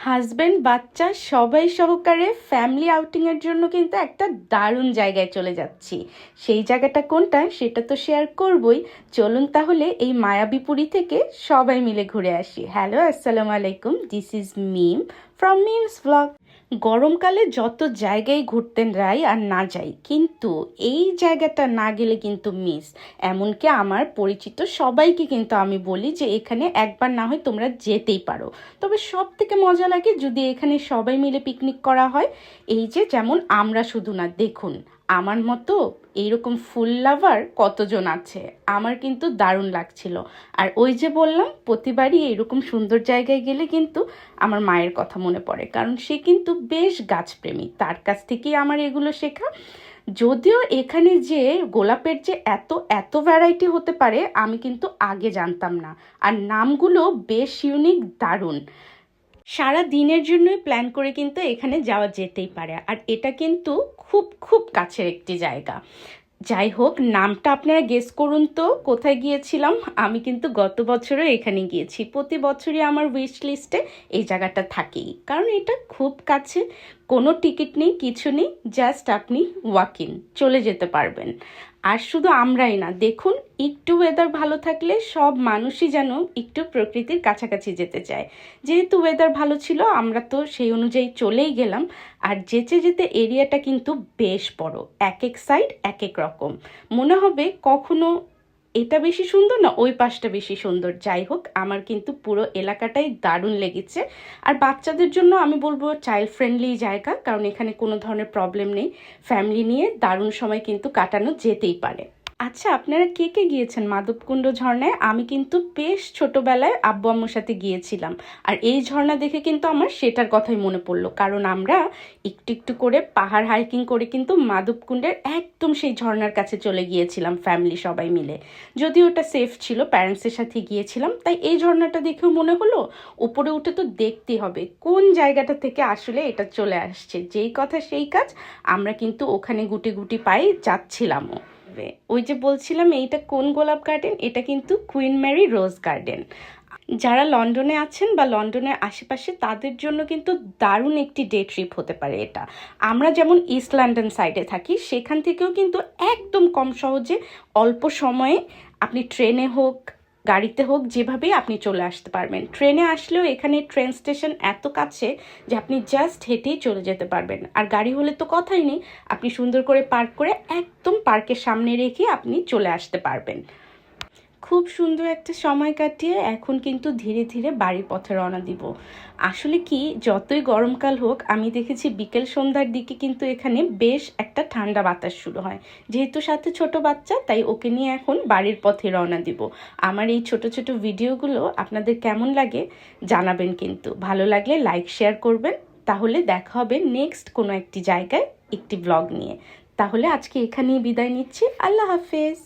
Husband বাচ্চা সবাই সহকারে ফ্যামিলি আউটিংয়ের জন্য কিন্তু একটা দারুণ জায়গায় চলে যাচ্ছি। সেই জায়গাটা কোনটা সেটা তো শেয়ার করবই। চলুন তাহলে এই মায়াবীপুরী থেকে সবাই মিলে ঘুরে আসি। হ্যালো, আসসালামু আলাইকুম, this is Mim from Mim's vlog. গরমকালে যত জায়গায় ঘুরতে যাই আর না যাই, কিন্তু এই জায়গাটা না গেলে কিন্তু মিস। এমনকি আমার পরিচিত সবাইকে কিন্তু আমি বলি যে এখানে একবার না হয় তোমরা যেতেই পারো। তবে সব থেকে মজা লাগে যদি এখানে সবাই মিলে পিকনিক করা হয়। এই যে যেমন আমরা শুধু না, দেখুন আমার মতো এইরকম ফুল লাভার কতজন আছে। আমার কিন্তু দারুণ লাগছিল। আর ওই যে বললাম, প্রতিবারই এরকম সুন্দর জায়গায় গেলে কিন্তু আমার মায়ের কথা মনে পড়ে, কারণ সে কিন্তু বেশ গাছপ্রেমী। তার কাছ থেকেই আমার এগুলো শেখা। যদিও এখানে যে গোলাপের যে এত এত ভ্যারাইটি হতে পারে আমি কিন্তু আগে জানতাম না। আর নামগুলো বেশ ইউনিক, দারুণ। সারা দিনের জন্যই প্ল্যান করে কিন্তু এখানে যাওয়া যেতেই পারে। আর এটা কিন্তু খুব খুব কাছের একটি জায়গা। যাই হোক, নামটা আপনারা গেস করুন তো কোথায় গিয়েছিলাম। আমি কিন্তু গত বছরও এখানে গিয়েছি। প্রতি বছরই আমার উইশ লিস্টে এই জায়গাটা থাকেই, কারণ এটা খুব কাছে। কোনো টিকিট নেই, কিছু নেই, জাস্ট আপনি ওয়াক ইন চলে যেতে পারবেন। আর শুধু আমরাই না, দেখুন একটু ওয়েদার ভালো থাকলে সব মানুষই যেন একটু প্রকৃতির কাছাকাছি যেতে চায়। যেহেতু ওয়েদার ভালো ছিল, আমরা তো সেই অনুযায়ী চলেই গেলাম। আর যেতে যেতে এরিয়াটা কিন্তু বেশ বড়, এক এক সাইড এক এক রকম। মনে হবে কখনো এটা বেশি সুন্দর না ওই পাশটা বেশি সুন্দর। যাই হোক, আমার কিন্তু পুরো এলাকাটাই দারুণ লেগেছে। আর বাচ্চাদের জন্য আমি বলবো চাইল্ড ফ্রেন্ডলি জায়গা, কারণ এখানে কোনো ধরনের প্রবলেম নেই। ফ্যামিলি নিয়ে দারুণ সময় কিন্তু কাটানো যেতেই পারে। আচ্ছা, আপনারা কে কে গিয়েছেন মাধবকুণ্ড ঝর্ণায়? আমি কিন্তু বেশ ছোটবেলায় আব্বু আম্মুর সাথে গিয়েছিলাম। আর এই ঝর্ণা দেখে কিন্তু আমার সেটার কথাই মনে পড়লো, কারণ আমরা একটু একটু করে পাহাড় হাইকিং করে কিন্তু মাধবকুণ্ডের একদম সেই ঝর্ণার কাছে চলে গিয়েছিলাম ফ্যামিলি সবাই মিলে। যদিও ওটা সেফ ছিল, প্যারেন্টসের সাথে গিয়েছিলাম, তাই এই ঝর্ণাটা দেখেও মনে হলো উপরে উঠে তো দেখতেই হবে কোন জায়গাটা থেকে আসলে এটা চলে আসছে। যেই কথা সেই কাজ, আমরা কিন্তু ওখানে গুটি গুটি পায়ে যাচ্ছিলামও। ওই যে বলছিলাম এইটা কোন গোলাপ গার্ডেন, এটা কিন্তু কুইন ম্যারি রোজ গার্ডেন। যারা লন্ডনে আছেন বা লন্ডনের আশেপাশে, তাদের জন্য কিন্তু দারুণ একটি ডে ট্রিপ হতে পারে এটা। আমরা যেমন ইস্ট লন্ডন সাইডে থাকি, সেখান থেকেও কিন্তু একদম কম সহজে অল্প সময়ে আপনি ট্রেনে হোক গাড়িতে হোক যেভাবেই আপনি চলে আসতে পারবেন। ট্রেনে আসলেও এখানে ট্রেন স্টেশন এত কাছে যে আপনি জাস্ট হেঁটেই চলে যেতে পারবেন। আর গাড়ি হলে তো কথাই নেই, আপনি সুন্দর করে পার্ক করে একদম পার্কের সামনে রেখে আপনি চলে আসতে পারবেন। খুব সুন্দর একটা সময় কাটিয়ে এখন কিন্তু ধীরে ধীরে বাড়ির পথে রওনা দিব। আসলে কি, যতই গরমকাল হোক, আমি দেখেছি বিকেল সন্ধ্যার দিকে কিন্তু এখানে বেশ একটা ঠান্ডা বাতাস শুরু হয়। যেহেতু সাথে ছোট বাচ্চা, তাই ওকে নিয়ে এখন বাড়ির পথে রওনা দিব। আমার এই ছোট ছোট ভিডিওগুলো আপনাদের কেমন লাগে জানাবেন, কিন্তু ভালো লাগলে লাইক শেয়ার করবেন। তাহলে দেখা হবে নেক্সট কোনো একটি জায়গায় একটি ব্লগ নিয়ে। তাহলে আজকে এখানেই বিদায় নিচ্ছি। আল্লাহ হাফেজ।